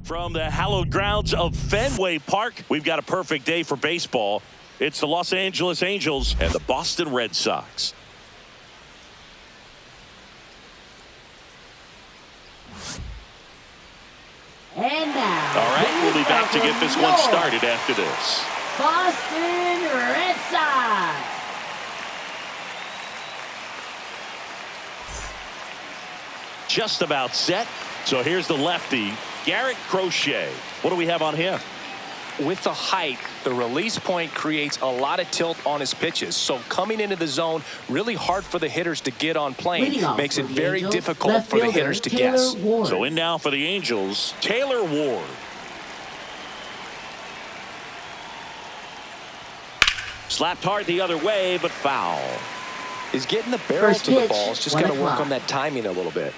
From the hallowed grounds of Fenway Park, we've got a perfect day for baseball. It's the Los Angeles Angels and the Boston Red Sox. And now, all right, we'll be back to get this one started after this. Boston Red Sox. Just about set. So here's the lefty, Garrett Crochet. What do we have on him? With the height, the release point creates a lot of tilt on his pitches. So coming into the zone, really hard for the hitters to get on plane. Makes it very difficult for the hitters to guess. So in now for the Angels, Taylor Ward. Slapped hard the other way, but foul. He's getting the barrel to the balls. Just got to work on that timing a little bit.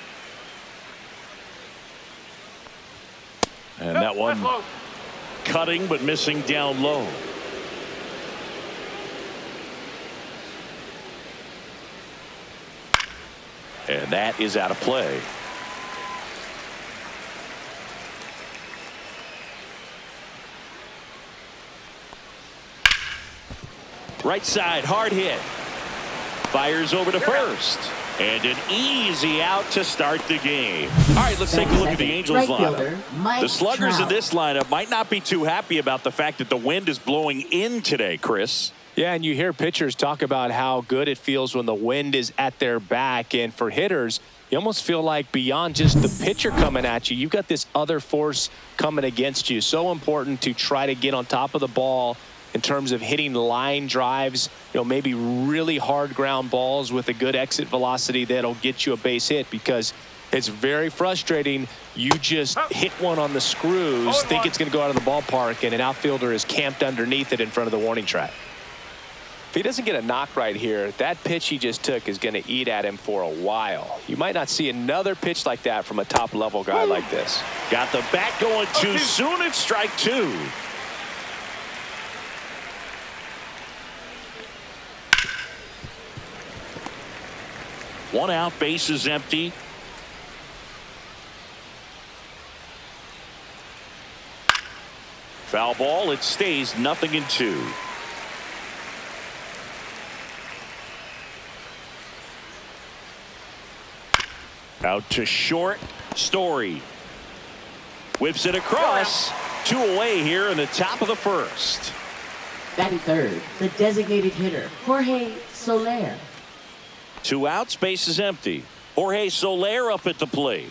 And that one cutting but missing down low. And that is out of play. Right side, hard hit. Fires over to first. And an easy out to start the game. All right, let's take a look at the Angels lineup. The sluggers in this lineup might not be too happy about the fact that the wind is blowing in today, Chris. Yeah, and you hear pitchers talk about how good it feels when the wind is at their back. And for hitters, you almost feel like beyond just the pitcher coming at you, you've got this other force coming against you. So important to try to get on top of the ball in terms of hitting line drives, maybe really hard ground balls with a good exit velocity that'll get you a base hit, because it's very frustrating. You just hit one on the screws, think it's going to go out of the ballpark, and an outfielder is camped underneath it in front of the warning track. If he doesn't get a knock right here, that pitch he just took is going to eat at him for a while. You might not see another pitch like that from a top-level guy like this. Got the bat going too soon. It's strike two. One out, base is empty. Foul ball, it stays 0-2. Out to short, Story. Whips it across. 2 away here in the top of the first. Batting third, the designated hitter, Jorge Soler. 2 outs, base is empty. Jorge Soler up at the plate.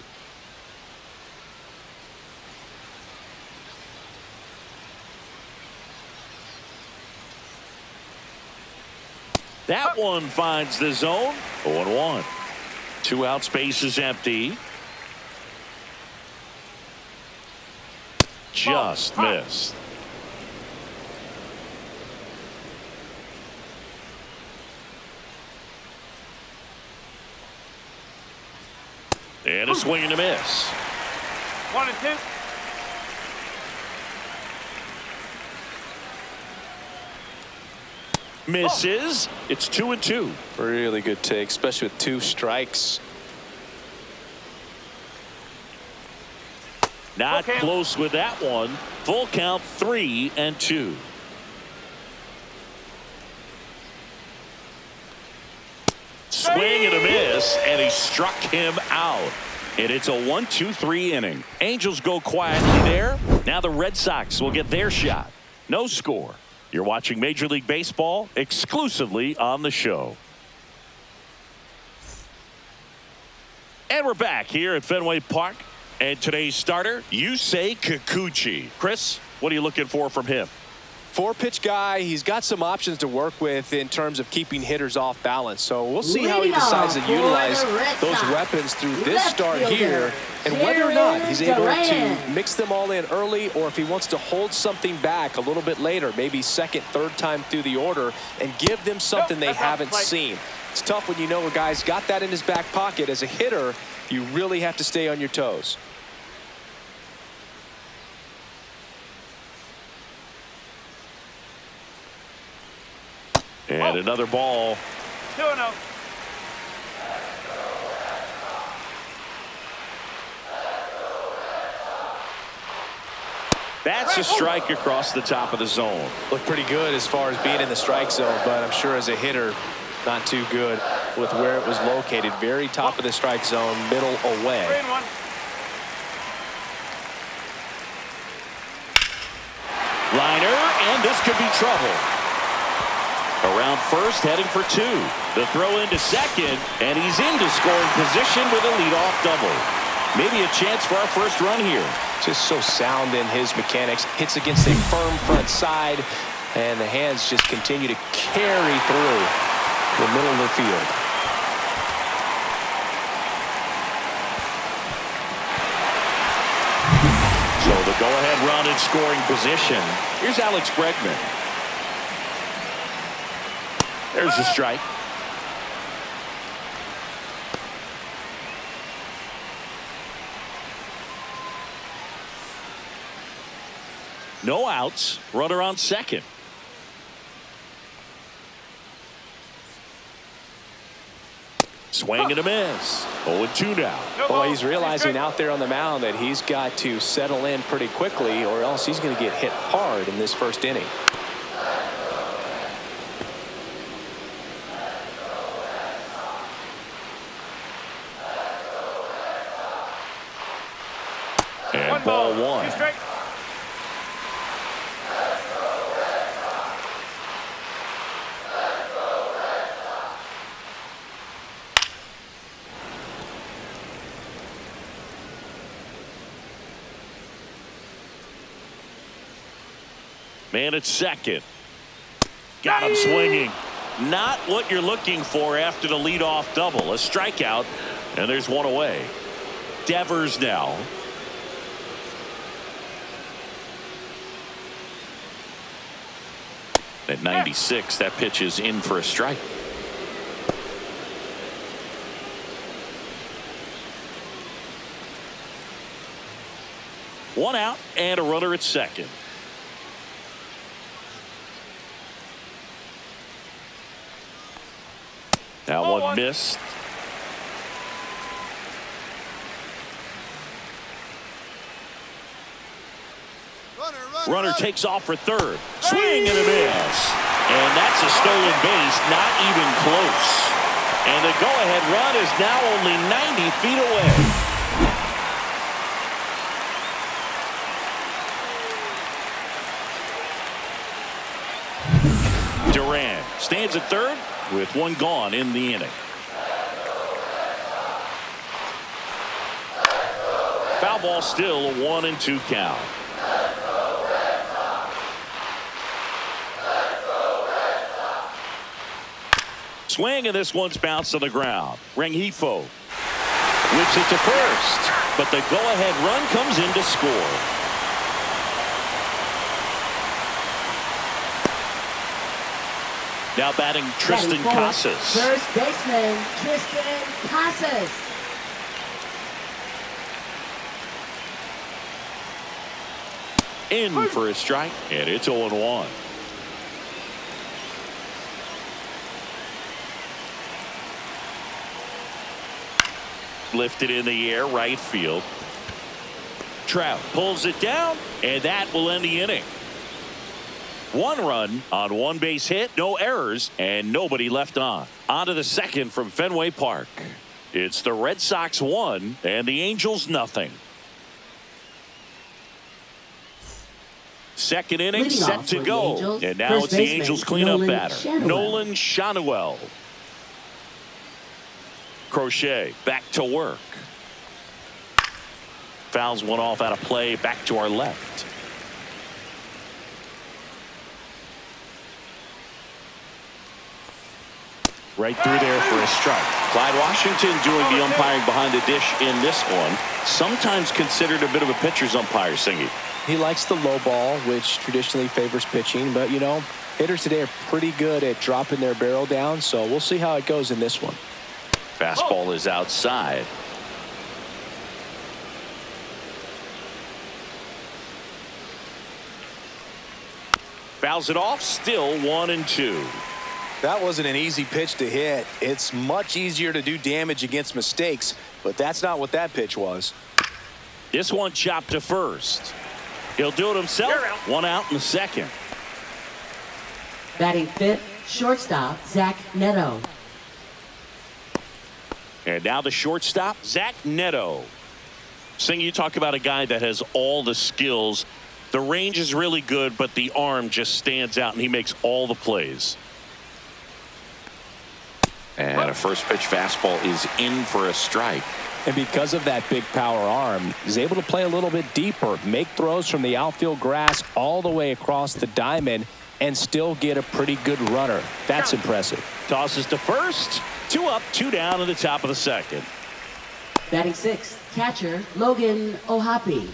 That one finds the zone. 0-1. 2 outs, base is empty. Just missed. And a swing and a miss. 1-2. Misses. It's 2-2. Really good take, especially with 2 strikes. Not close with that one. Full count, 3-2. Swing and a miss, and he struck him out. And it's a 1-2-3 inning. Angels go quietly there. Now the Red Sox will get their shot. No score. You're watching Major League Baseball exclusively on the show. And we're back here at Fenway Park. And today's starter, Yusei Kikuchi. Chris, what are you looking for from him? 4-pitch guy. He's got some options to work with in terms of keeping hitters off balance. So we'll see how he decides to utilize those weapons through this start here, and whether or not he's able to mix them all in early, or if he wants to hold something back a little bit later, maybe second, third time through the order, and give them something they haven't seen. It's tough when you know a guy's got that in his back pocket. As a hitter, you really have to stay on your toes. And another ball. 2-0. That's a strike across the top of the zone. Looked pretty good as far as being in the strike zone, but I'm sure as a hitter, not too good with where it was located. Very top of the strike zone, middle away. 3-1. Liner, and this could be trouble. Around first, heading for two. The throw into second, and he's into scoring position with a leadoff double. Maybe a chance for our first run here. Just so sound in his mechanics. Hits against a firm front side, and the hands just continue to carry through the middle of the field. So the go-ahead run in scoring position. Here's Alex Bregman. There's a strike. No outs. Runner on second. Swing and a miss. 0-2 now. Boy, he's realizing out there on the mound that he's got to settle in pretty quickly, or else he's going to get hit hard in this first inning. And ball one. Man at second. Got him swinging. Not what you're looking for after the leadoff double. A strikeout, and there's one away. Devers now. At 96, that pitch is in for a strike. One out and a runner at second. Now one missed. Runner takes off for third. Swing and a miss. And that's a stolen base, not even close. And the go-ahead run is now only 90 feet away. Durant stands at third with one gone in the inning. Foul ball, still a 1-2 count. Swing, and this one's bounced on the ground. Rengifo whips it to first, but the go-ahead run comes in to score. Now batting Tristan Casas. First baseman Tristan Casas. In for a strike, and it's 0-1. Lifted in the air, right field. Trout pulls it down, and that will end the inning. One run on one base hit, no errors, and nobody left on. On to the second from Fenway Park. It's the Red Sox 1 and the Angels nothing. Second inning set to go, and now it's the Angels cleanup batter, Nolan Shanuel. Crochet back to work. Fouls one off out of play, back to our left. Right through there for a strike. Clyde Washington doing the umpiring behind the dish in this one. Sometimes considered a bit of a pitcher's umpire, Singy. He likes the low ball, which traditionally favors pitching, but you know, hitters today are pretty good at dropping their barrel down, so we'll see how it goes in this one. Fastball is outside. Fouls it off, still 1-2. That wasn't an easy pitch to hit. It's much easier to do damage against mistakes, but that's not what that pitch was. This one chopped to first. He'll do it himself. One out in the second. Batting fifth, shortstop, Zach Neto. And now the shortstop, Zach Neto. Sing, you talk about a guy that has all the skills. The range is really good, but the arm just stands out, and he makes all the plays. And a first pitch fastball is in for a strike. And because of that big power arm, he's able to play a little bit deeper, make throws from the outfield grass all the way across the diamond, and still get a pretty good runner. That's impressive. Tosses to first. 2 up, 2 down in the top of the second. Batting sixth, catcher, Logan Ohapi.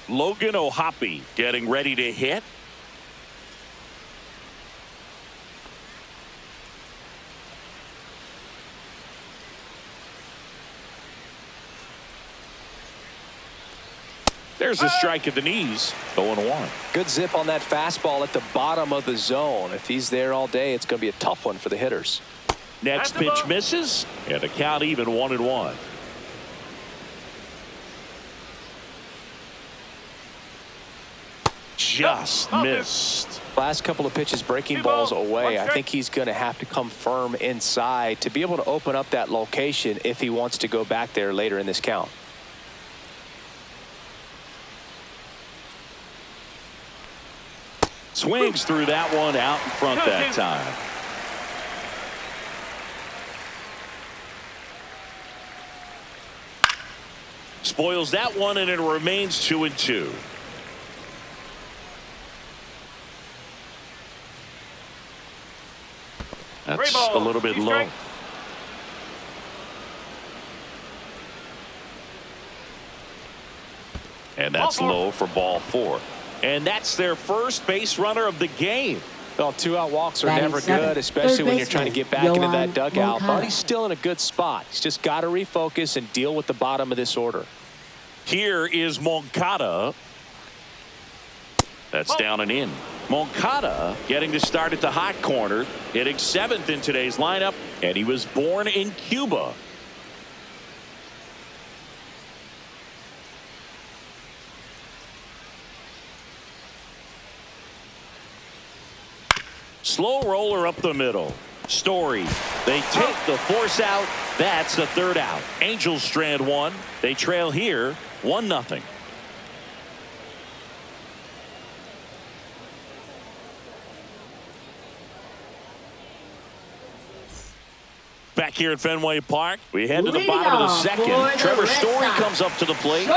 Logan Ohapi getting ready to hit. There's a strike at the knees. 0-1. Good zip on that fastball at the bottom of the zone. If he's there all day, it's going to be a tough one for the hitters. Next pitch misses, and a count even 1-1. Just missed. Last couple of pitches breaking balls away. I think he's going to have to come firm inside to be able to open up that location if he wants to go back there later in this count. Swings through that one out in front that time. Spoils that one, and it remains 2-2. That's a little bit low. And that's low for ball 4. And that's their first base runner of the game. Well, 2-out walks are never good, especially when you're trying to get back into that dugout. But he's still in a good spot. He's just got to refocus and deal with the bottom of this order. Here is Moncada. That's down and in. Moncada getting to start at the hot corner, hitting 7th in today's lineup, and he was born in Cuba. Slow roller up the middle. Story. They take the force out. That's the 3rd out. Angels strand 1. They trail here 1-0. Back here at Fenway Park, we head to the bottom of the second. Trevor Story comes up to the plate.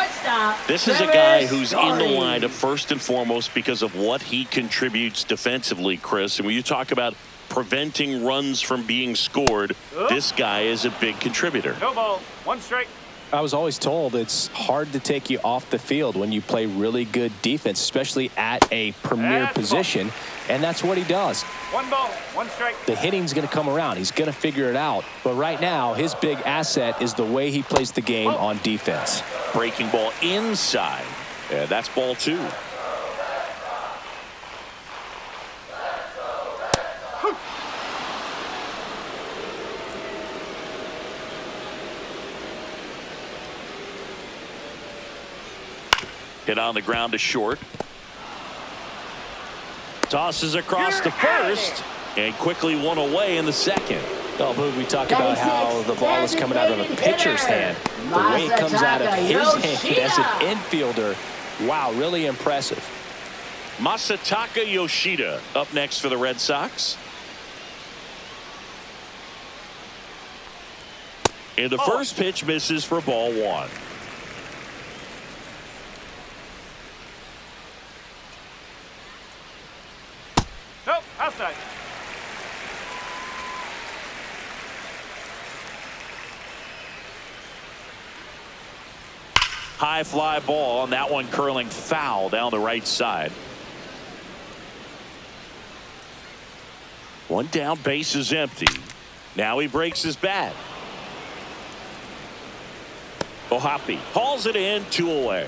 This is a guy who's in the lineup first and foremost because of what he contributes defensively, Chris. And when you talk about preventing runs from being scored, this guy is a big contributor. No ball, 1 strike. I was always told it's hard to take you off the field when you play really good defense, especially at a premier position, and that's what he does. 1 ball, 1 strike. The hitting's going to come around. He's going to figure it out. But right now, his big asset is the way he plays the game on defense. Breaking ball inside. Yeah, that's ball 2. Hit on the ground to short. Tosses across the first, and quickly 1 away in the second. Oh, Boog, we talk about how the ball is coming out of a pitcher's hand. The way it comes out of his hand as an infielder, wow, really impressive. Masataka Yoshida up next for the Red Sox. And the first pitch misses for ball 1. Nope, outside. High fly ball, and that one curling foul down the right side. 1 down, base is empty. Now he breaks his bat. Ohapi hauls it in, 2 away.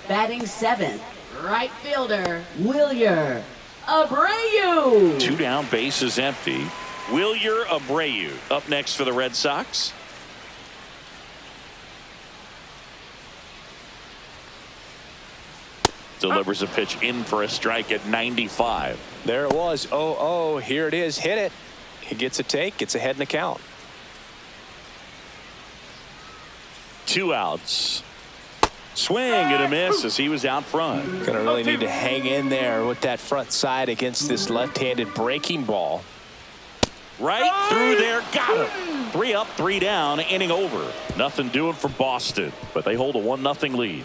Batting 7th, right fielder, Wilyer Abreu. 2 down, base is empty. Wilyer Abreu up next for the Red Sox. Delivers a pitch in for a strike at 95. There it was. 0-0. Here it is. Hit it. He gets a take. Gets ahead in the count. 2 outs. Swing and a miss as he was out front. Gonna really need to hang in there with that front side against this left-handed breaking ball. Right through there. Got him. 3 up, 3 down. Inning over. Nothing doing for Boston, but they hold a 1-0 lead.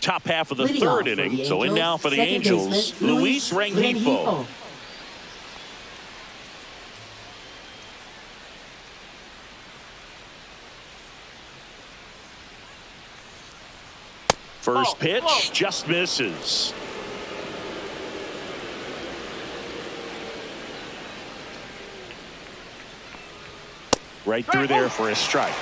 Top half of the Leading third off for inning. the So in Angels, now for the second Angels, baseman, Luis Rengifo. First pitch just misses. Right through there for a strike.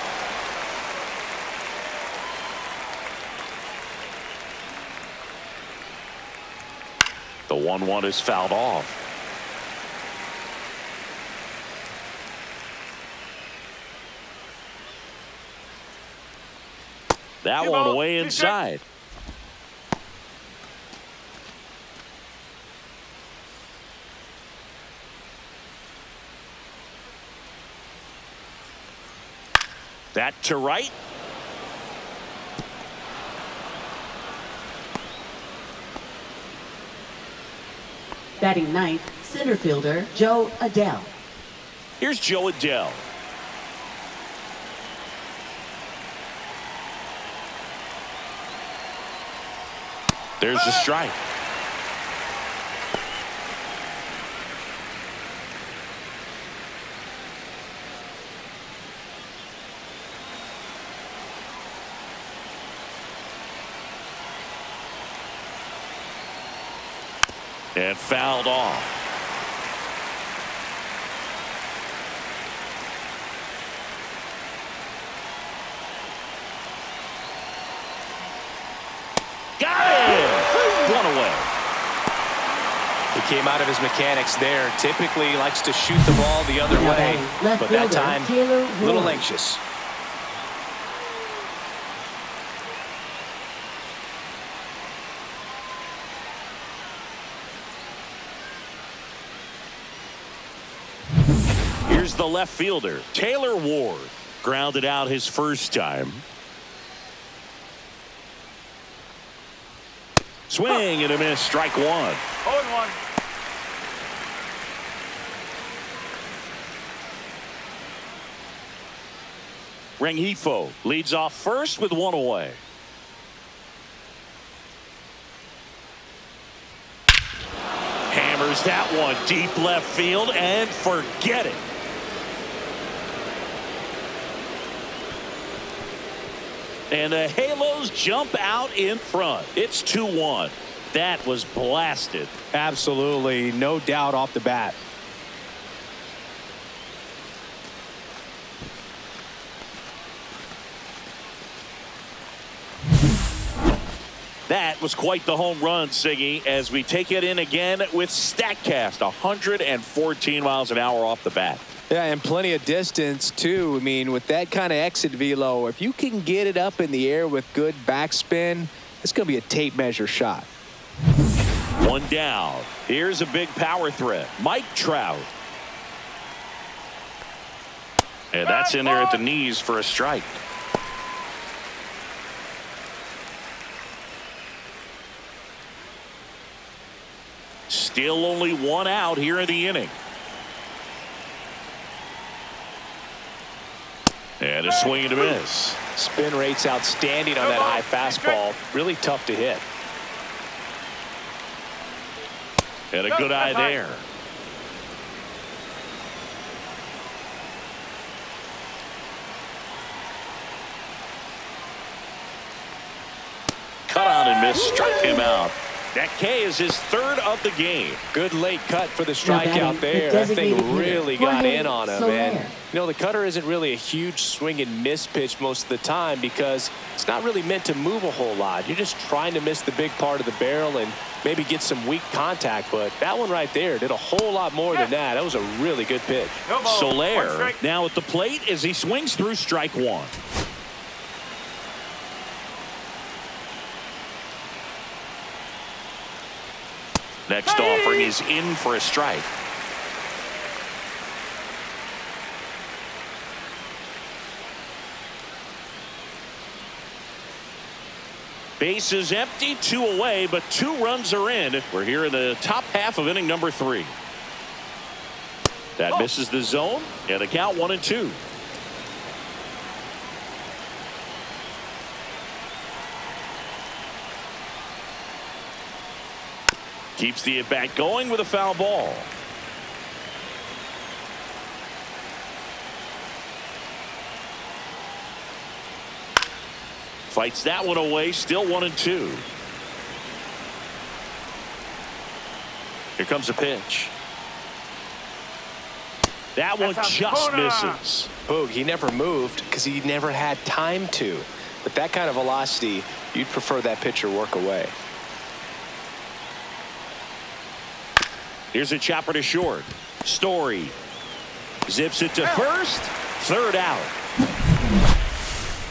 The 1-1 is fouled off. That one away inside. That to right. Batting ninth, center fielder Joe Adele. Here's Joe Adele. There's the strike. And fouled off. Got it! One away. He came out of his mechanics there. Typically likes to shoot the ball the other Now way, batting left but that fielder, time Taylor a little Ward. anxious. Here's the left fielder, Taylor Ward. Grounded out his first time. Swing and a miss, strike 1. 0-1. Rengifo leads off first with 1 away. Hammers that one deep left field and forget it. And the Halos jump out in front. It's 2-1. That was blasted. Absolutely, no doubt off the bat. That was quite the home run, Siggy, as we take it in again with StatCast. 114 miles an hour off the bat. Yeah, and plenty of distance, too. I mean, with that kind of exit velo, if you can get it up in the air with good backspin, it's going to be a tape measure shot. 1 down. Here's a big power threat. Mike Trout. And that's in there at the knees for a strike. Still only 1 out here in the inning. And a swing and a miss. Spin rate's outstanding on that high fastball. Really tough to hit. And a good eye there. Cut on and miss. Strike him out. That K is his third of the game. Good late cut for the Now batting, strikeout the there. That thing designated really hitter, got Jorge in on him. Soler. And, you know, the cutter isn't really a huge swing and miss pitch most of the time because it's not really meant to move a whole lot. You're just trying to miss the big part of the barrel and maybe get some weak contact. But that one right there did a whole lot more than that. That was a really good pitch. No ball. One Soler strike. now at the plate as he swings through strike one. Next offering is in for a strike. Base is empty, 2 away, but 2 runs are in. We're here in the top half of inning number 3. That misses the zone, and the count 1-2. Keeps the at-bat going with a foul ball. Fights that one away, still 1-2. Here comes a pitch. That one just misses. Boog, he never moved because he never had time to. But that kind of velocity, you'd prefer that pitcher work away. Here's a chopper to short. Story zips it to first. Third out.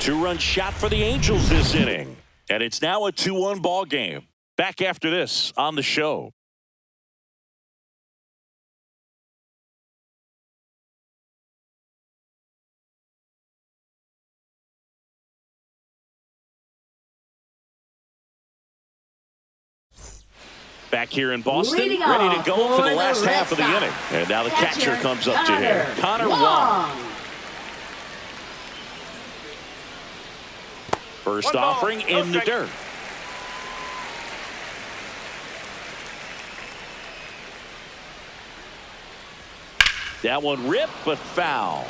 2-run shot for the Angels this inning. And it's now a 2-1 ball game. Back after this on the show. Back here in Boston, Leading ready to off go for the for last the Red half of the Sox. inning. And now the catcher comes up to him. Connor Wong. Wong. First One ball, offering no in the strike. dirt. That one ripped, but foul.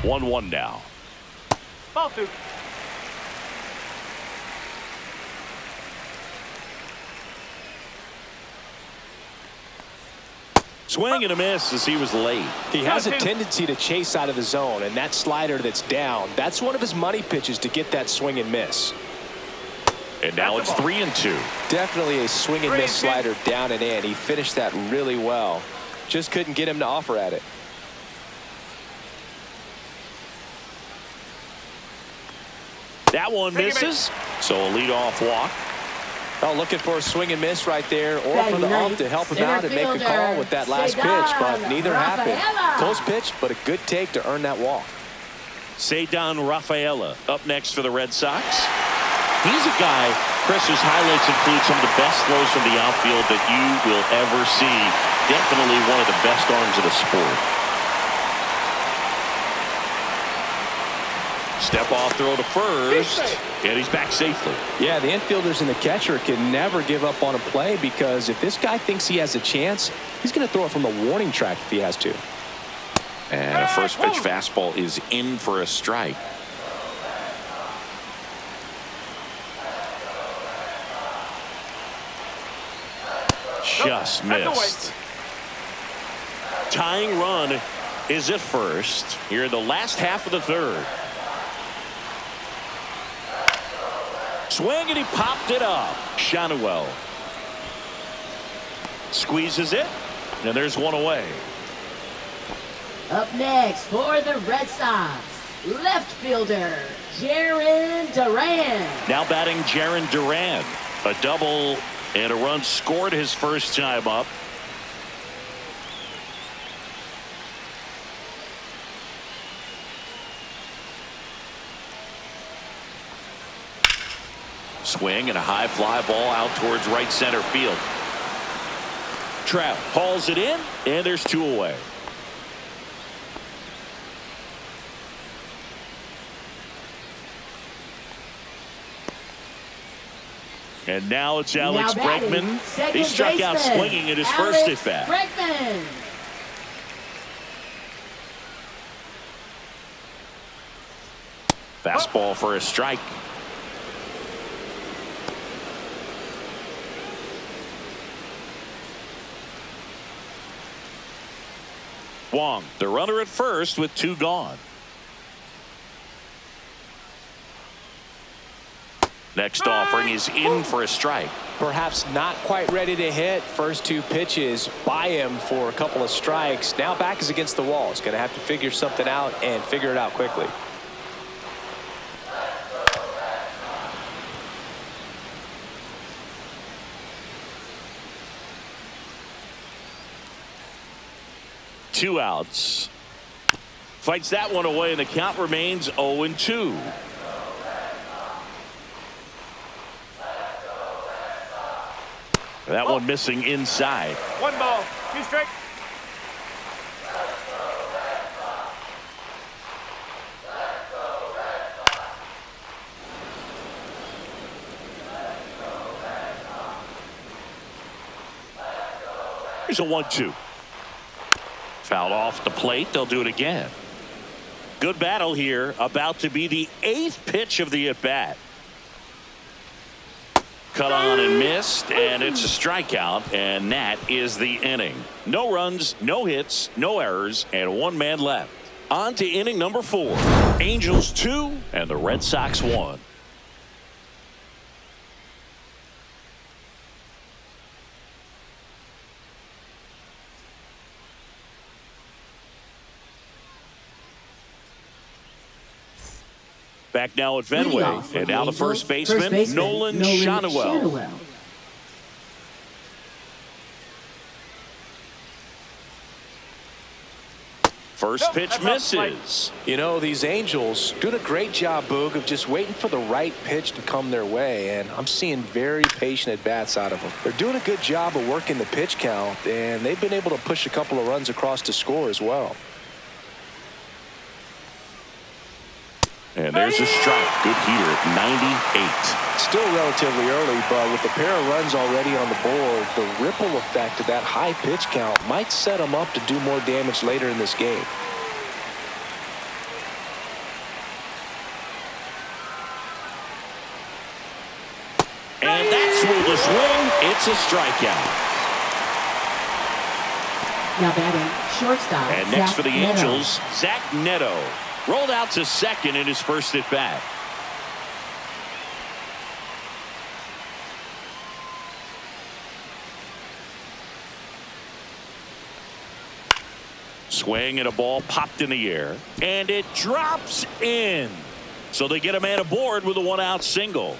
One now. Ball 2. Swing and a miss as he was late. He has a tendency to chase out of the zone, and that slider that's down, that's one of his money pitches to get that swing and miss. And now it's 3-2. Definitely a swing and miss 3-2. slider down and in. He finished that really well. Just couldn't get him to offer at it. That one misses. So a leadoff walk. Oh, looking for a swing and miss right there, or Batting for the ump ninth, to help him center out and make a fielder, call with that last pitch, but neither happened. Rafaela. Close pitch, but a good take to earn that walk. Cedar Rafaela up next for the Red Sox. He's a guy, Chris, whose highlights include some of the best throws from the outfield that you will ever see. Definitely one of the best arms of the sport. Step off throw to first, and he's back safely. Yeah, the infielders and the catcher can never give up on a play because if this guy thinks he has a chance, he's going to throw it from the warning track if he has to. And a first pitch fastball is in for a strike. Just missed. Tying run is at first here in the last half of the third. Swing, and he popped it up. Shanuel squeezes it, and there's one away. Up next for the Red Sox, left fielder, Jaron Duran. Now batting Jaron Duran. A double and a run scored his first time up. Swing and a high fly ball out towards right center field. Trout hauls it in, and there's 2 away. And now it's Alex Now batting, Bregman. second He struck out baseman, swinging at his Alex first at-bat. Bregman. Fastball for a strike. Wong, the runner at first with 2 gone. Next offering is in for a strike. Perhaps not quite ready to hit. First 2 pitches by him for a couple of strikes. Now back is against the wall. He's going to have to figure something out and figure it out quickly. Two outs. Fights that one away, and the count remains 0-2. That one missing inside. 1 ball, 2 strikes. Here's a 1-2. Fouled off the plate. They'll do it again. Good battle here. About to be the 8th pitch of the at-bat. Cut on and missed, and it's a strikeout, and that is the inning. No runs, no hits, no errors, and 1 man left. On to inning number 4. Angels 2 and the Red Sox 1. Back now at Fenway, and now the first baseman, Nolan Schanuel. First pitch misses. You know, these Angels doing a great job, Boog, of just waiting for the right pitch to come their way, and I'm seeing very patient at-bats out of them. They're doing a good job of working the pitch count, and they've been able to push a couple of runs across to score as well. And there's a strike. Good heater at 98. Still relatively early, but with a pair of runs already on the board, the ripple effect of that high pitch count might set them up to do more damage later in this game. And that's with the swing. It's a strikeout. Now batting, shortstop. And next Zach for the Neto. Angels, Zach Neto. Rolled out to second in his first at bat. Swing and a ball popped in the air, and it drops in. So they get a man aboard with a 1-out single.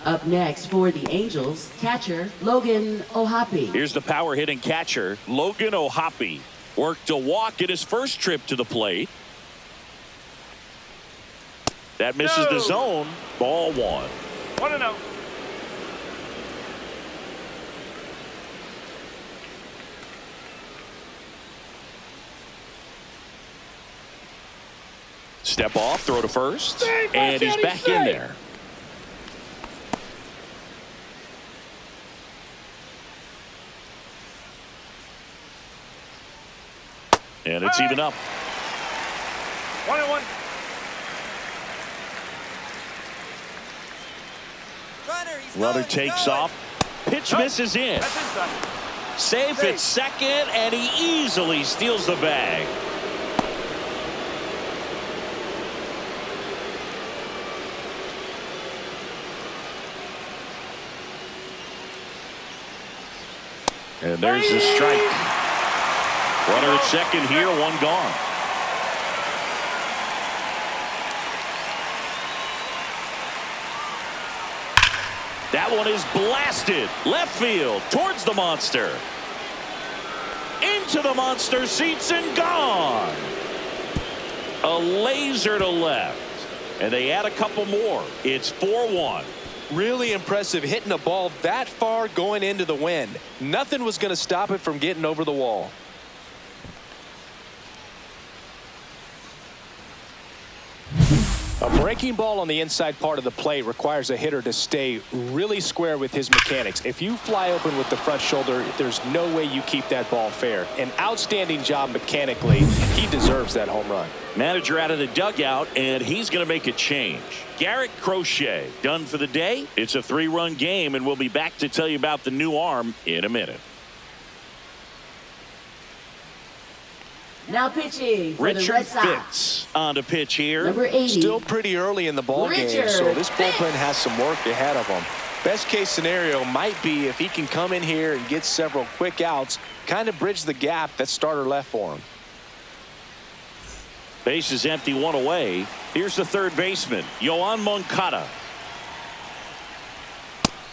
Up next for the Angels, catcher Logan Ohapi. Here's the power hitting catcher, Logan Ohapi. Worked a walk in his first trip to the plate. That misses the zone. Ball 1. 1-0. Step off, throw to first, and he's back in there. And it's even up. 1-1. Runner takes off. Pitch misses in. That's inside. Safe at second, and he easily steals the bag. And there's the strike. Runner at second here, 1 gone. That one is blasted left field towards the monster. Into the monster seats and gone. A laser to left. And they add a couple more. It's 4-1. Really impressive hitting a ball that far going into the wind. Nothing was going to stop it from getting over the wall. A breaking ball on the inside part of the plate requires a hitter to stay really square with his mechanics. If you fly open with the front shoulder, there's no way you keep that ball fair. An outstanding job mechanically. He deserves that home run. Manager out of the dugout, and he's going to make a change. Garrett Crochet done for the day. It's a 3-run game, and we'll be back to tell you about the new arm in a minute. Now pitching for the Richard Red Sox. Fitz on the pitch here. Number 80. Still pretty early in the ball game, so this bullpen has some work ahead of him. Best case scenario might be if he can come in here and get several quick outs, kind of bridge the gap that starter left for him. Base is empty, 1 away. Here's the third baseman, Yoan Moncada.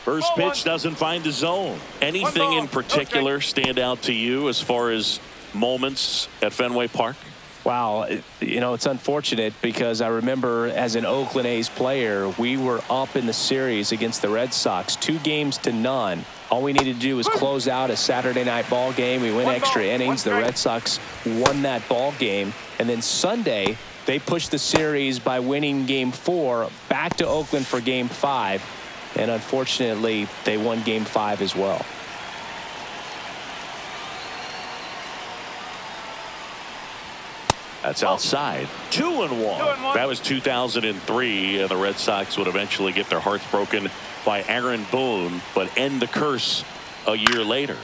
First pitch doesn't find the zone. Anything in particular stand out to you as far as moments at Fenway Park? Wow, you know, it's unfortunate because I remember as an Oakland A's player, we were up in the series against the Red Sox, 2-0. All we needed to do was close out a Saturday night ball game. We went extra innings. The Red Sox won that ball game. And then Sunday, they pushed the series by winning Game 4 back to Oakland for Game 5. And unfortunately, they won Game 5 as well. That's outside. 2-1. That was 2003, and the Red Sox would eventually get their hearts broken by Aaron Boone, but end the curse a year later.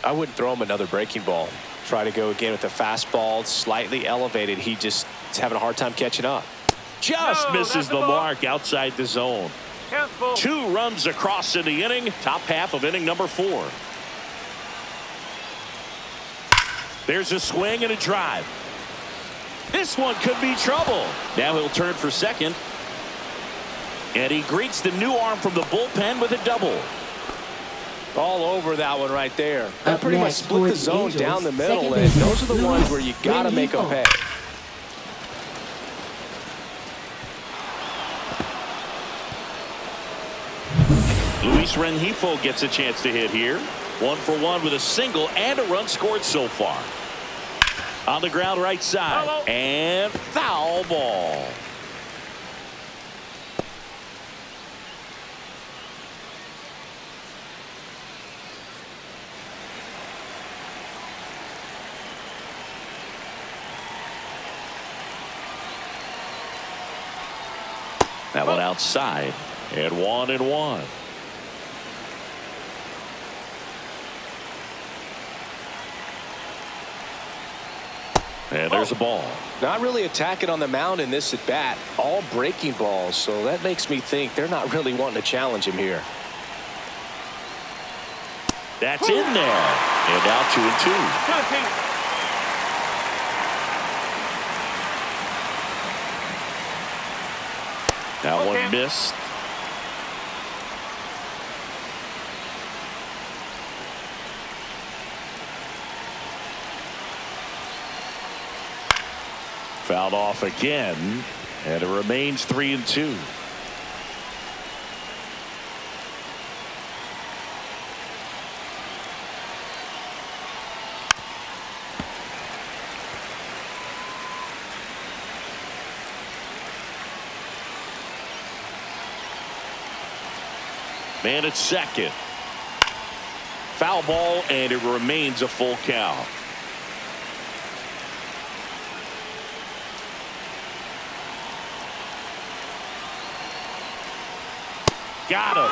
I wouldn't throw him another breaking ball. Try to go again with the fastball, slightly elevated. He just is having a hard time catching up. Just misses the mark outside the zone. 2 runs across in the inning, top half of inning number 4. There's a swing and a drive. This one could be trouble. Now he'll turn for second. And he greets the new arm from the bullpen with a double. All over that one right there. That pretty much split the zone Angels, down the middle, second and those are the ones where you got to make them Rengifo. pay. Luis Rengifo gets a chance to hit here. 1 for 1 with a single and a run scored so far. On the ground right side. And foul ball. That one outside. And 1-1. And there's a ball. Not really attacking on the mound in this at bat. All breaking balls, so that makes me think they're not really wanting to challenge him here. That's in there. And now 2-2. That one missed. Fouled off again, and it remains 3-2. Man at second. Foul ball, and it remains a full count. Got him.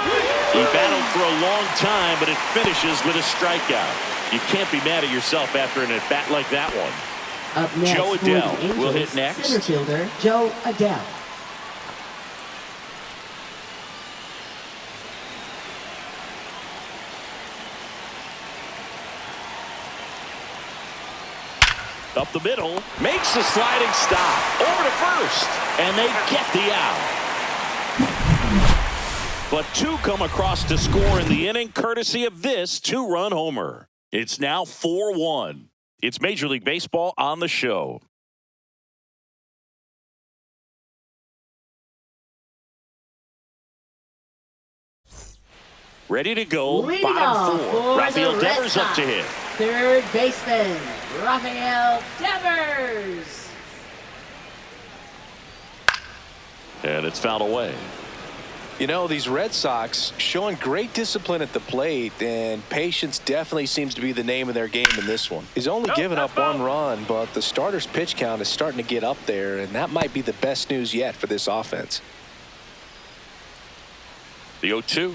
He battled for a long time, but it finishes with a strikeout. You can't be mad at yourself after an at-bat like that one. Up next Joe for the Adele Angels, will hit next. Center fielder Joe Adele. Up the middle, makes the sliding stop. Over to first, and they get the out. But 2 come across to score in the inning, courtesy of this 2-run homer. It's now 4-1. It's Major League Baseball on the show. Ready to go. Leading Bottom off 4. for Rafael the Red Devers up to Sox. hit. third baseman, Rafael Devers. And it's fouled away. You know, these Red Sox showing great discipline at the plate, and patience definitely seems to be the name of their game in this one. He's only given up one run, but the starter's pitch count is starting to get up there, and that might be the best news yet for this offense. The 0-2.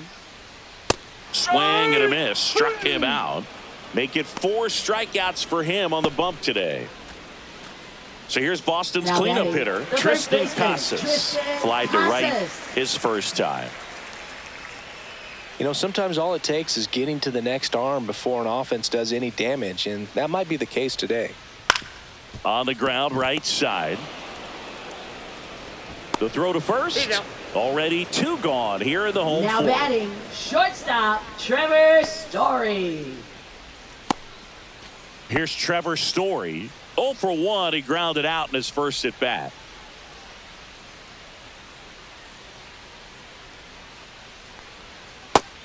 Swing and a miss. Struck him out. Make it 4 strikeouts for him on the bump today. So here's Boston's Now cleanup batting, hitter, the Tristan first baseman, Casas. Tristan Flied to right Casas. his first time. You know, sometimes all it takes is getting to the next arm before an offense does any damage, and that might be the case today. On the ground, right side. The throw to first. Already 2 gone here in the home Now fourth. batting, shortstop, Trevor Story. Here's Trevor Story. 0 for 1. He grounded out in his first at bat.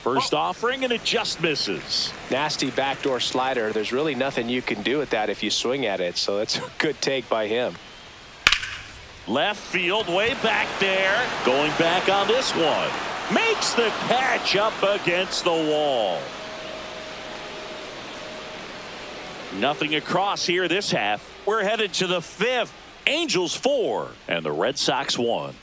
First offering, and it just misses. Nasty backdoor slider. There's really nothing you can do with that if you swing at it, so that's a good take by him. Left field, way back there. Going back on this one. Makes the catch up against the wall. Nothing across here this half. We're headed to the 5th. Angels 4 and the Red Sox 1.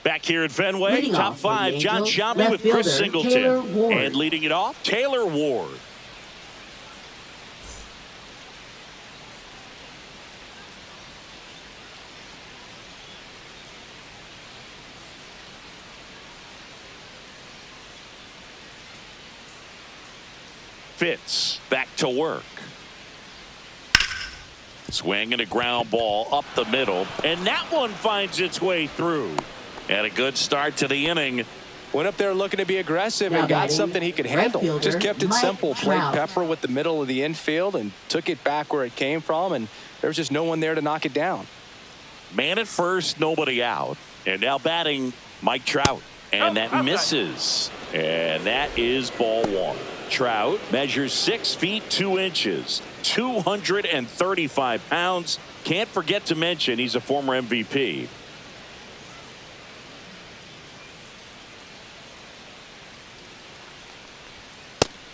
Back here at Fenway, Leading top off for the 5, John Angels, Sciambi left with Chris fielder, Taylor Singleton. Ward. And leading it off, Taylor Ward. Fitz back to work. Swing and a ground ball up the middle, and that one finds its way through. And a good start to the inning. Went up there looking to be aggressive Now and got batting, something he could right handle. fielder, Just kept it Mike simple. Played Trout. pepper with the middle of the infield and took it back where it came from, and there was just no one there to knock it down. Man at first, nobody out. And now batting, Mike Trout. And that misses. And that is ball 1. Trout measures 6 feet 2 inches, 235 pounds. Can't forget to mention he's a former MVP.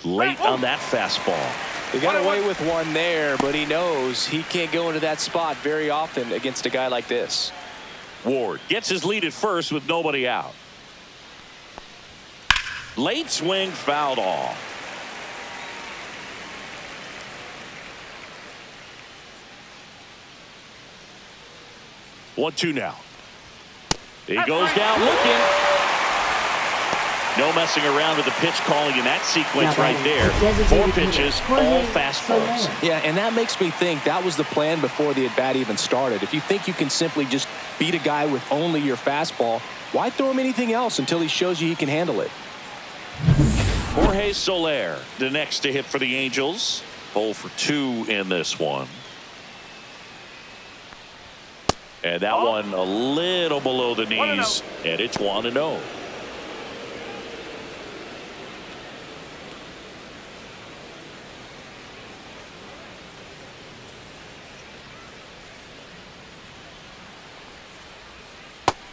Late on that fastball. He got away with one there, but he knows he can't go into that spot very often against a guy like this. Ward gets his lead at first with nobody out. Late swing fouled off. One, 2 now. He goes down looking. No messing around with the pitch calling in that sequence Now right there. batting, 4 designated pitches, hitter, all Jorge fastballs. Soler. Yeah, and that makes me think that was the plan before the at-bat even started. If you think you can simply just beat a guy with only your fastball, why throw him anything else until he shows you he can handle it? Jorge Soler, the next to hit for the Angels. 0 for 2 in this one. And that one a little below the knees, and it's 1-0.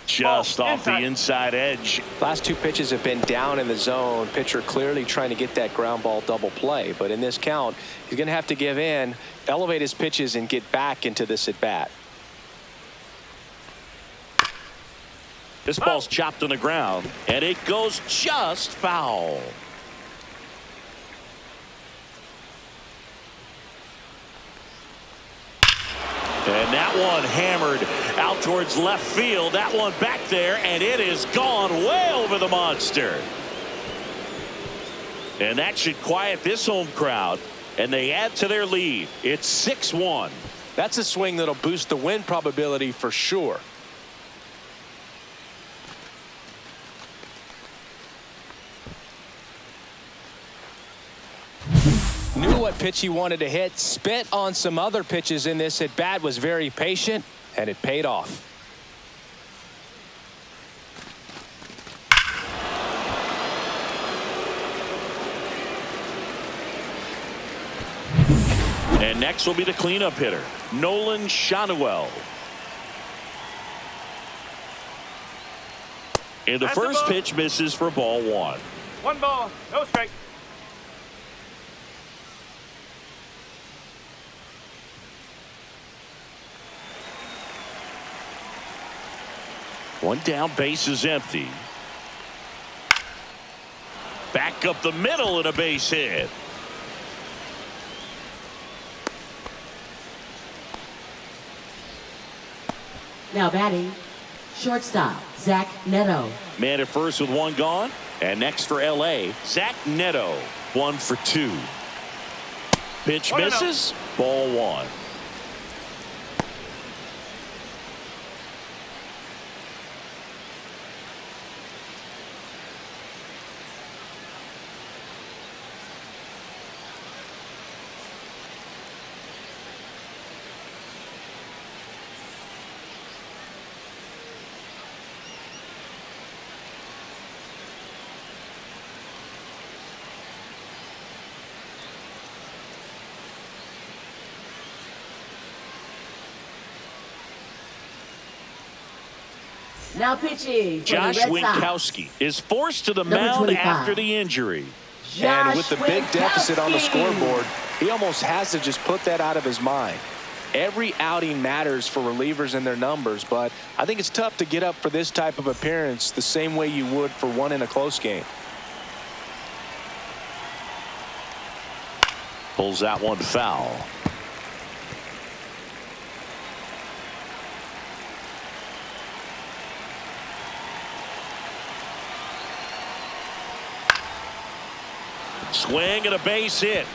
Just off the inside edge. Last 2 pitches have been down in the zone. Pitcher clearly trying to get that ground ball double play. But in this count, he's going to have to give in, elevate his pitches, and get back into this at bat. This ball's chopped on the ground, and it goes just foul. And that one hammered out towards left field. That one back there, and it is gone way over the monster. And that should quiet this home crowd, and they add to their lead. It's 6-1. That's a swing that'll boost the win probability for sure. Knew what pitch he wanted to hit, spit on some other pitches in this at bat, was very patient, and it paid off. And next will be the cleanup hitter, Nolan Shanuel. And the first pitch misses for ball one. 1 ball, no strike. One down, base is empty. Back up the middle and a base hit. Now batting, shortstop, Zach Neto. Man at first with one gone. And next for LA, Zach Neto, 1 for 2. Pitch misses, ball one. Now pitching for Josh the Red Sox. Winkowski is forced to the Number mound 25. after the injury. And with the big Winkowski. deficit on the scoreboard, he almost has to just put that out of his mind. Every outing matters for relievers and their numbers, but I think it's tough to get up for this type of appearance the same way you would for one in a close game. Pulls that one foul. Swing and a base hit.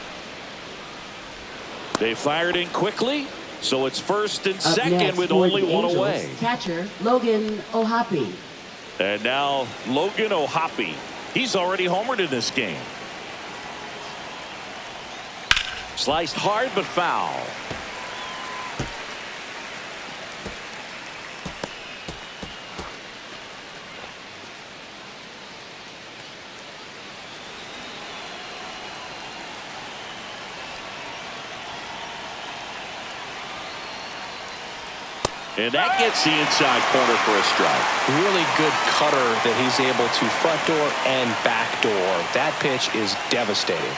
They fired in quickly, so it's first and Up second next with for only the one Angels, away. Catcher Logan Ohapi. And now Logan Ohapi. He's already homered in this game. Sliced hard but foul. And that gets the inside corner for a strike. Really good cutter that he's able to front door and back door. That pitch is devastating.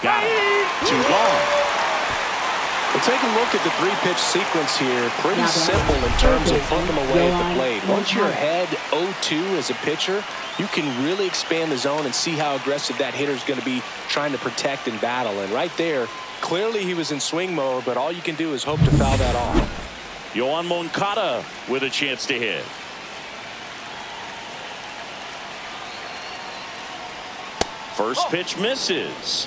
Got it. 2 gone. Well, take a look at the 3-pitch sequence here. Pretty simple in terms of putting them away at the plate. Once you're ahead 0-2 as a pitcher, you can really expand the zone and see how aggressive that hitter's going to be trying to protect and battle. And right there, clearly he was in swing mode, but all you can do is hope to foul that off. Yoan Moncada with a chance to hit. First pitch misses.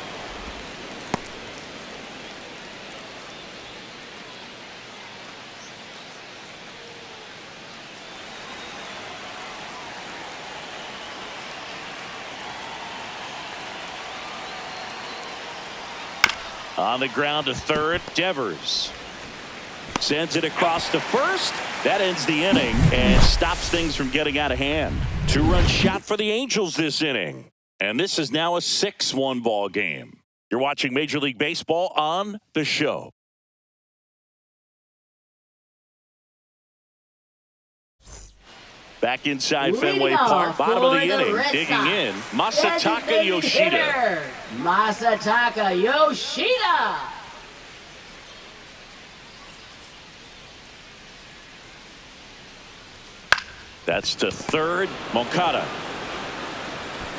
On the ground to third, Devers sends it across to first. That ends the inning and stops things from getting out of hand. 2-run shot for the Angels this inning. And this is now a 6-1 ball game. You're watching Major League Baseball on The Show. Back inside Fenway Park, bottom of the inning, digging in, Masataka Yoshida. Masataka Yoshida. That's to third. Moncada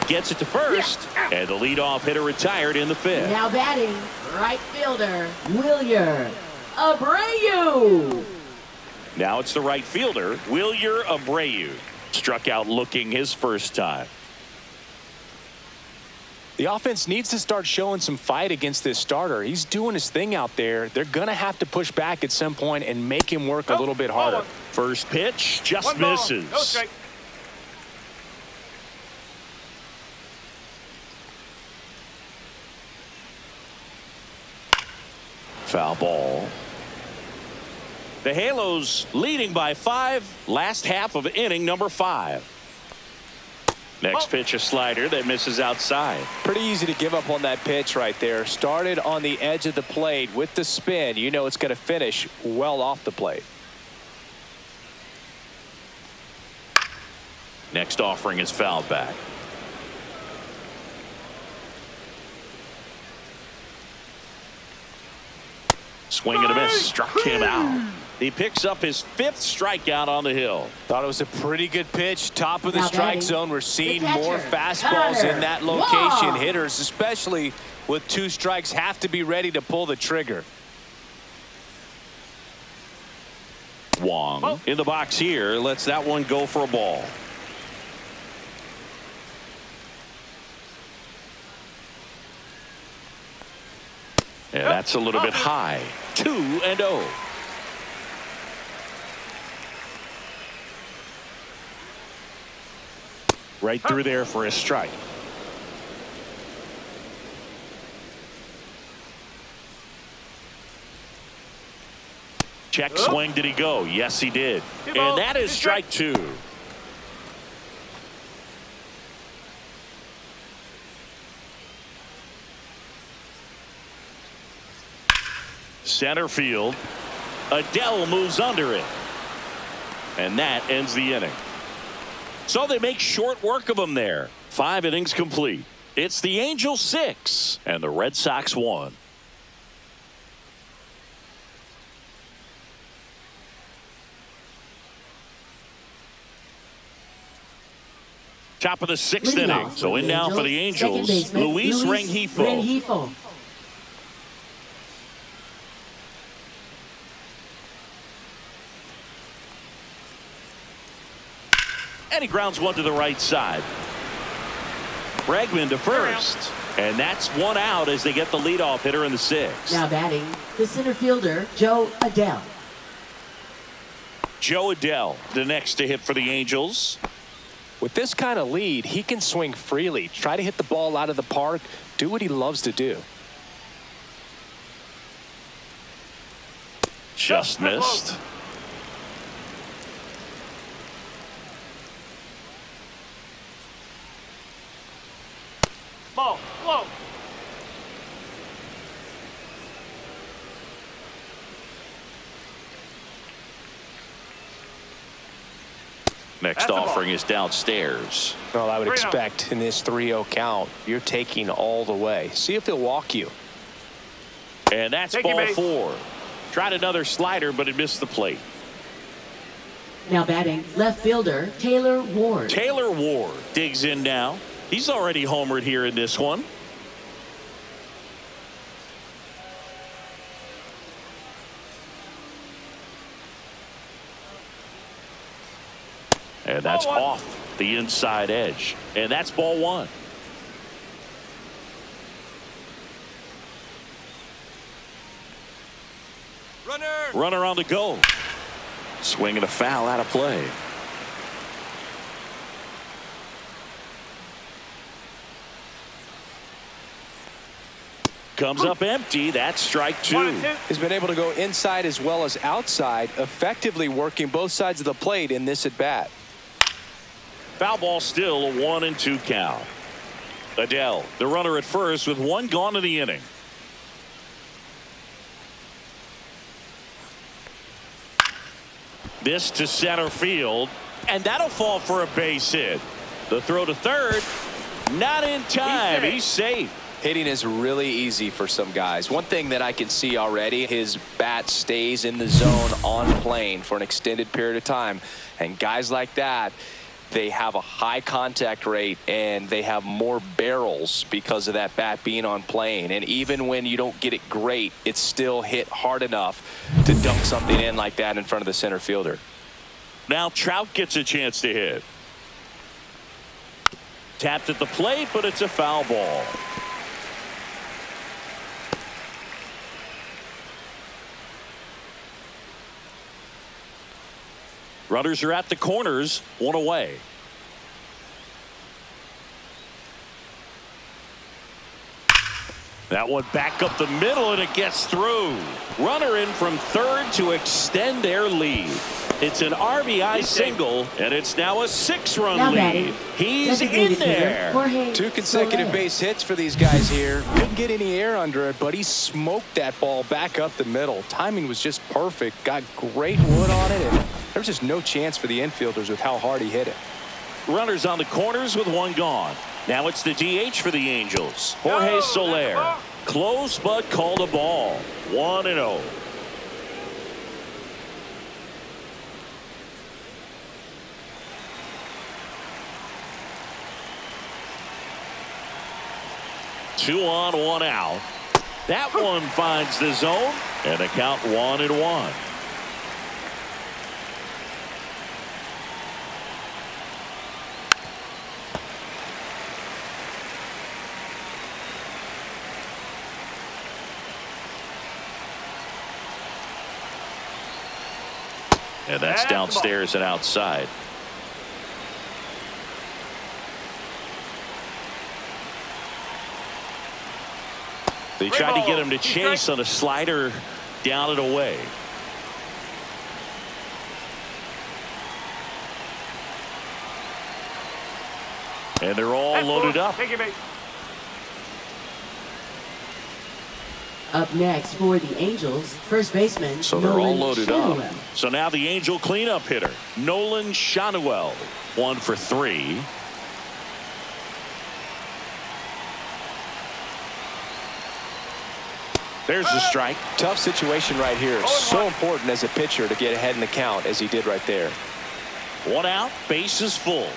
gets it to first, and the leadoff hitter retired in the 5th. Now batting, right fielder, Wilyer Abreu. Now it's the right fielder, Wilyer Abreu. Struck out looking his first time. The offense needs to start showing some fight against this starter. He's doing his thing out there. They're going to have to push back at some point and make him work a little bit harder. First pitch just 1 ball, misses. no strike. Foul ball. The Halos leading by 5. Last half of inning number 5. Next pitch, a slider that misses outside. Pretty easy to give up on that pitch right there. Started on the edge of the plate with the spin. You know it's going to finish well off the plate. Next offering is fouled back. Swing and a miss. Struck him out. He picks up his 5th strikeout on the hill. Thought it was a pretty good pitch. Top of the Now strike batting, zone. We're seeing the catcher, more fastballs Connor in that location. Wong. Hitters, especially with 2 strikes, have to be ready to pull the trigger. Wong in the box here. Lets that one go for a ball. And that's a little bit high. 2-0. Right through there for a strike. Check swing. Did he go? Yes, he did. And that is strike 2. Center field. Adele moves under it. And that ends the inning. So they make short work of him there. 5 innings complete. It's the Angels 6 and the Red Sox 1. Top of the 6th inning. So in now for the Angels, Luis Rengifo. And he grounds one to the right side. Bregman to first. And that's 1 out as they get the leadoff hitter in the 6th. Now batting, the center fielder, Joe Adele. Joe Adele, the next to hit for the Angels. With this kind of lead, he can swing freely. Try to hit the ball out of the park. Do what he loves to do. Just missed. Ball, low. Next offering is downstairs. Well, I would 3-0. expect in this 3-0 count, you're taking all the way. See if he'll walk you. And that's Take your ball base. 4. Tried another slider, but it missed the plate. Now batting, left fielder, Taylor Ward. Taylor Ward digs in now. He's already homered here in this one. And that's Ball 1. off the inside edge. And that's ball 1. Runner on the go. Swing and a foul out of play. Comes up empty. That's strike 2. 1 and 2. He's been able to go inside as well as outside, effectively working both sides of the plate in this at bat. Foul ball still, a 1-2 count. Adele, the runner at first with 1 gone in the inning. This to center field, and that'll fall for a base hit. The throw to third, not in time. He's safe. Hitting is really easy for some guys. One thing that I can see already, his bat stays in the zone on plane for an extended period of time. And guys like that, they have a high contact rate and they have more barrels because of that bat being on plane. And even when you don't get it great, it's still hit hard enough to dunk something in like that in front of the center fielder. Now Trout gets a chance to hit. Tapped at the plate, but it's a foul ball. Runners are at the corners, 1 away. That one back up the middle, and it gets through. Runner in from third to extend their lead. It's an RBI single, and it's now a 6-run lead. He's in there. 2 consecutive base hits for these guys here. Couldn't get any air under it, but he smoked that ball back up the middle. Timing was just perfect. Got great wood on it, and there was just no chance for the infielders with how hard he hit it. Runners on the corners with 1 gone. Now it's the DH for the Angels. Jorge Soler. Close but called a ball. 1-0. Two on, 1 out. That one finds the zone, and the count 1-1. And that's downstairs and outside. They tried to get him to chase on a slider down and away. And they're all loaded up. Up next for the Angels, first baseman. So they're all loaded up. Shanuel. So now the Angel cleanup hitter, Nolan Shanuel, 1 for 3. There's the strike. Tough situation right here. So important as a pitcher to get ahead in the count as he did right there. 1 out, bases full.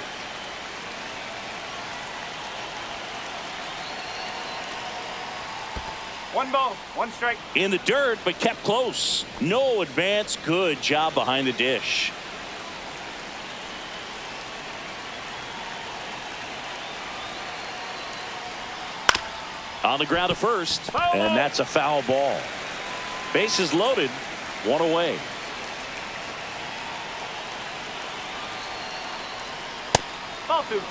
One ball, 1 strike. In the dirt, but kept close. No advance. Good job behind the dish. On the ground to first, and that's a foul ball. Bases loaded, 1 away. Ball 2.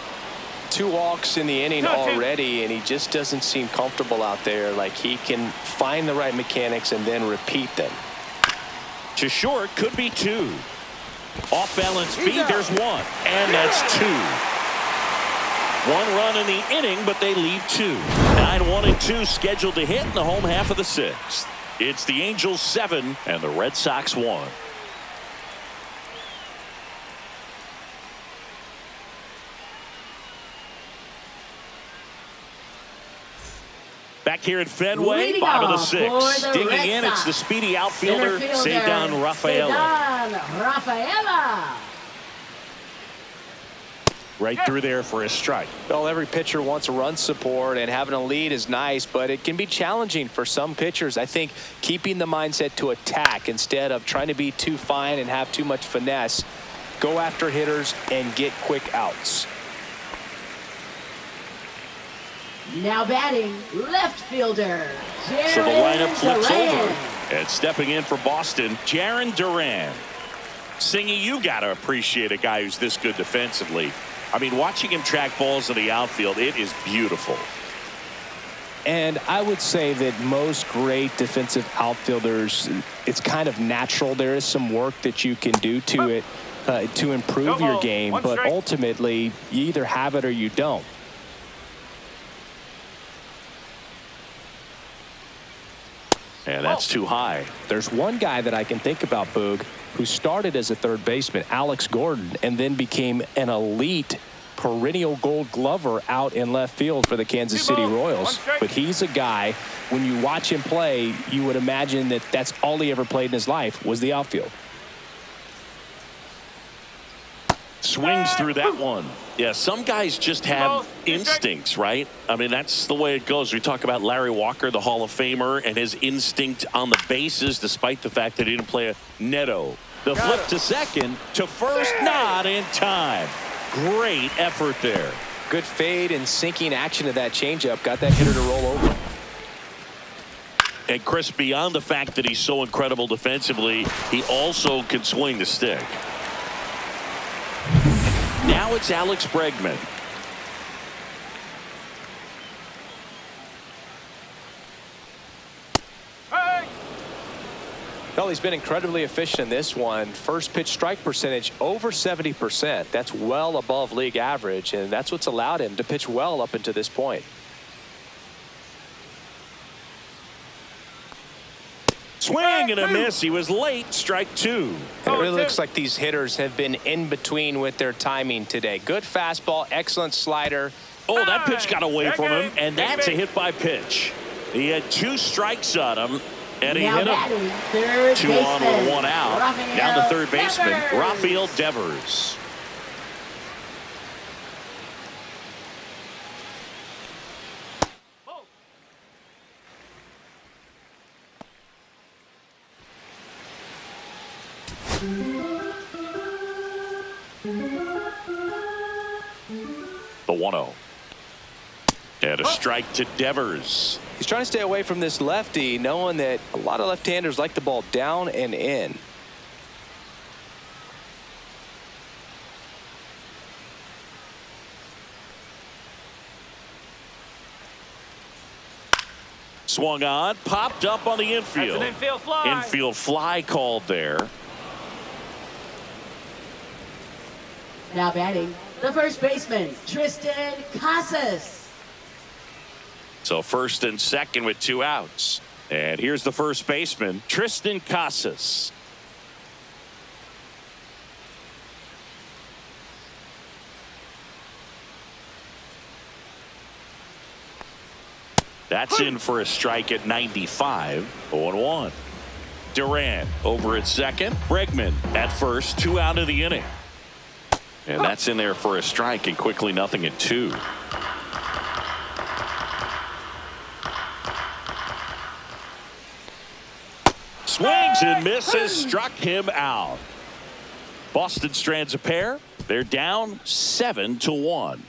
2 walks in the inning already, and he just doesn't seem comfortable out there. Like he can find the right mechanics and then repeat them. To short, could be 2. Off balance speed, there's 1, and that's 2. 1 run in the inning, but they leave 2. 9-1 and 2 scheduled to hit in the home half of the 6th. It's the Angels 7 and the Red Sox 1. Back here at Fenway, Leading bottom of the off for 6th. the Digging Red in, it's the Sox. speedy outfielder, Cedar Rafaela. Rafaela. Right through there for a strike. Well, every pitcher wants run support, and having a lead is nice, but it can be challenging for some pitchers. I think keeping the mindset to attack instead of trying to be too fine and have too much finesse. Go after hitters and get quick outs. Now batting, left fielder. So the lineup flips Duran. over. And stepping in for Boston, Jaron Duran. Singy, you got to appreciate a guy who's this good defensively. I mean, watching him track balls in the outfield, it is beautiful. And I would say that most great defensive outfielders, it's kind of natural. There is some work that you can do to it to improve your game, but ultimately, you either have it or you don't. And that's too high. There's one guy that I can think about, Boog, who started as a third baseman, Alex Gordon, and then became an elite perennial gold glover out in left field for the Kansas City Royals. But he's a guy, when you watch him play, you would imagine that that's all he ever played in his life was the outfield. Swings through that one. Yeah, some guys just have instincts, right? I mean, that's the way it goes. We talk about Larry Walker, the Hall of Famer, and his instinct on the bases, despite the fact that he didn't play a Neto. The flip to second, to first, not in time. Great effort there. Good fade and sinking action of that changeup got that hitter to roll over. And Chris, beyond the fact that he's so incredible defensively, he also can swing the stick. Now it's Alex Bregman. Well, he's been incredibly efficient in this one. First pitch strike percentage over 70%. That's well above league average, and that's what's allowed him to pitch well up until this point. Swing and a miss. He was late. Strike two. And it really looks like these hitters have been in between with their timing today. Good fastball, excellent slider. Oh, that pitch got away from him, and that's a hit by pitch. He had 2 strikes on him, and he hit him. 2 on with 1 out. Down to third baseman, Rafael Devers. The 1-0. And a strike to Devers. He's trying to stay away from this lefty, knowing that a lot of left-handers like the ball down and in. Swung on, popped up on the infield. That's an infield fly. Infield fly called there. Now batting, the first baseman, Tristan Casas. So first and second with 2 outs. And here's the first baseman, Tristan Casas. That's in for a strike at 95. 0-1. Duran over at second. Bregman at first. 2 out of the inning. And that's in there for a strike, and quickly nothing at 2. Swings and misses, struck him out. Boston strands a pair. They're down 7-1.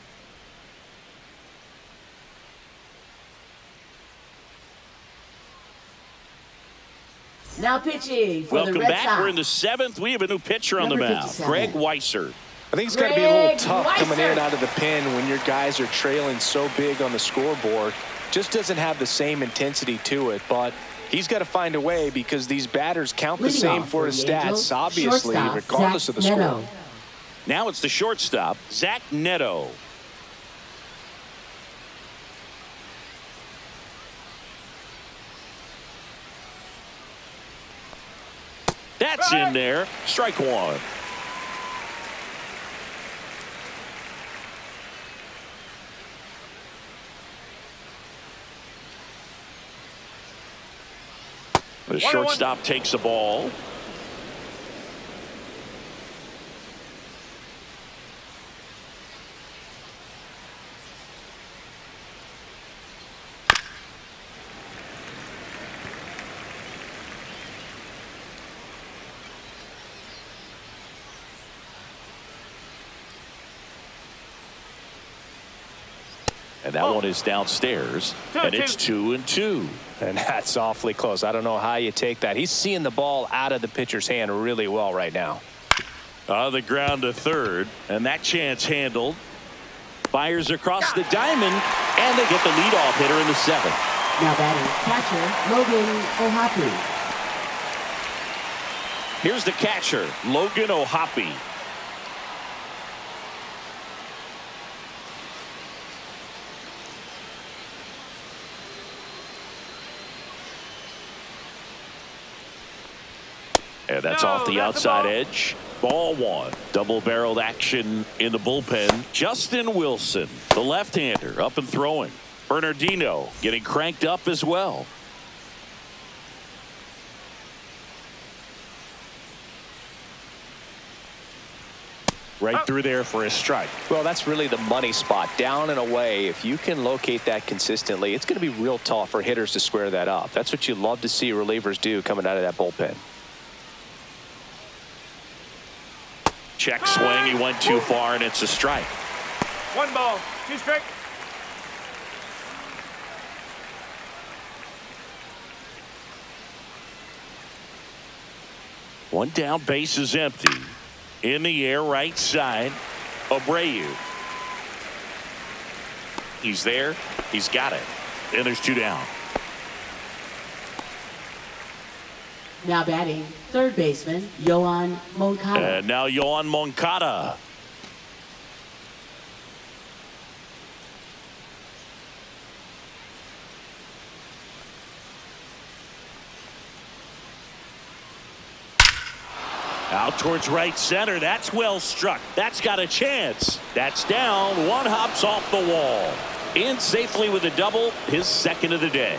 Now pitching for Welcome the Red back. Sox. We're in the 7th. We have a new pitcher on the Number mound, 57. Greg Weisser. I think it's got to be a little Greg tough coming in Weisser. out of the pen when your guys are trailing so big on the scoreboard. Just doesn't have the same intensity to it, but he's got to find a way because these batters count the Leading same off for for his the Angels, stats, obviously, shortstop, regardless Zach of the Neto. score. Now it's the shortstop, Zach Neto. That's in there. Strike 1. The shortstop takes the ball. And that one is downstairs, and it's 2-2. And that's awfully close. I don't know how you take that. He's seeing the ball out of the pitcher's hand really well right now. On the ground to third, and that chance handled. Fires across the diamond, and they get the leadoff hitter in the 7th. Now batting, catcher Logan Ohapi. Here's the catcher, Logan Ohapi. And that's off the outside edge. Ball 1. Double-barreled action in the bullpen. Justin Wilson, the left-hander, up and throwing. Bernardino getting cranked up as well. Right through there for a strike. Well, that's really the money spot, down and away. If you can locate that consistently, it's going to be real tough for hitters to square that up. That's what you love to see relievers do coming out of that bullpen. Check swing. He went too far, and it's a strike. 1 ball, 2 strike. One down, base is empty. In the air, right side, Abreu. He's there. He's got it. And there's 2 down. Now batting, third baseman, Yohan Moncada. And now Yohan Moncada. Out towards right center. That's well struck. That's got a chance. That's down. One hops off the wall. In safely with a double, his second of the day.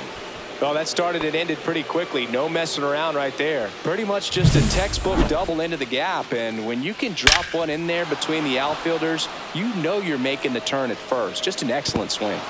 Well, that started and ended pretty quickly. No messing around right there. Pretty much just a textbook double into the gap. And when you can drop one in there between the outfielders, you know you're making the turn at first. Just an excellent swing.